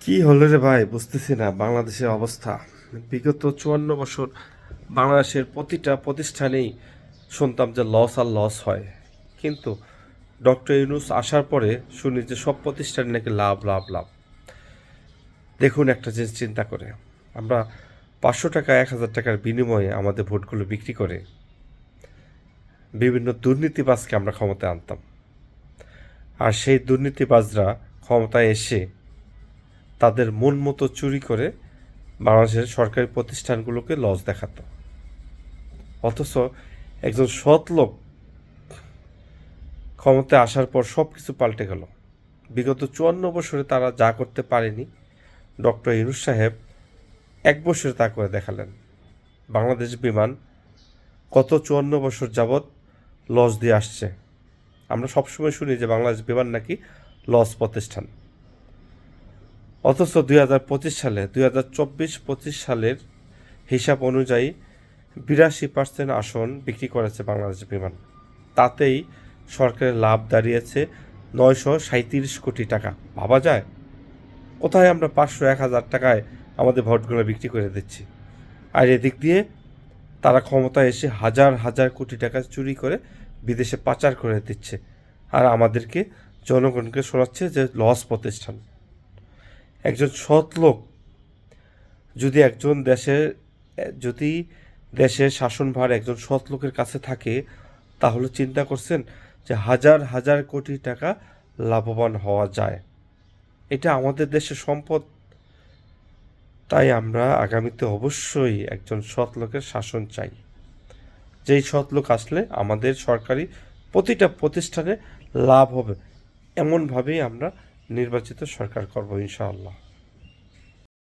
কি হলো রে ভাই, বুঝতেছি না বাংলাদেশের অবস্থা। বিগত 54 বছর বাংলাদেশের প্রতিটা প্রতিষ্ঠানেই শুনতাম যে লস আর লস হয়, কিন্তু ডক্টর ইউনূস আসার পরে শুনি যে সব প্রতিষ্ঠানে নাকি লাভ লাভ লাভ। দেখুন একটা জিনিস চিন্তা করে, আমরা 500 টাকা 1000 টাকার বিনিময়ে আমাদের ভোটগুলো বিক্রি করে বিভিন্ন দুর্নীতিবাজকে আমরা ক্ষমতায় আনতাম, আর সেই দুর্নীতিবাজরা ক্ষমতায় এসে তাদের মন মতো চুরি করে বাংলাদেশের সরকারি প্রতিষ্ঠানগুলোকে লস দেখাতো। অথচ একজন সৎ লোক ক্ষমতায় আসার পর সব কিছু পাল্টে গেল। বিগত 54 বছরে তারা যা করতে পারেনি, ডক্টর ইউনূস সাহেব 1 বছরে তা করে দেখালেন। বাংলাদেশ বিমান কত 54 বছর যাবৎ লস দিয়ে আসছে। আমরা সবসময় শুনি যে বাংলাদেশ বিমান নাকি লস প্রতিষ্ঠান, অথচ 2025 সালে 2024-25 সালের হিসাব অনুযায়ী 82% আসন বিক্রি করেছে বাংলাদেশ বিমান। তাতেই সরকারের লাভ দাঁড়িয়েছে 937 কোটি টাকা। ভাবা যায় কোথায় আমরা 500-1000 টাকায় আমাদের ভোটগুলো বিক্রি করে দিচ্ছি, আর এদিক দিয়ে তারা ক্ষমতায় এসে হাজার হাজার কোটি টাকা চুরি করে বিদেশে পাচার করে দিচ্ছে, আর আমাদেরকে জনগণকে শোনাচ্ছে যে লস প্রতিষ্ঠান। একজন সৎ লোক যদি যদি দেশের শাসনভার একজন সৎ লোকের কাছে থাকে, তাহলে চিন্তা করছেন যে হাজার হাজার কোটি টাকা লাভবান হওয়া যায়। এটা আমাদের দেশের সম্পদ। তাই আমরা আগামীতে অবশ্যই একজন সৎ লোকের শাসন চাই। যেই সৎ লোক আসলে আমাদের সরকারি প্রতিটা প্রতিষ্ঠানে লাভ হবে, এমনভাবেই আমরা নির্বাচিত সরকার করব ইনশাআল্লাহ।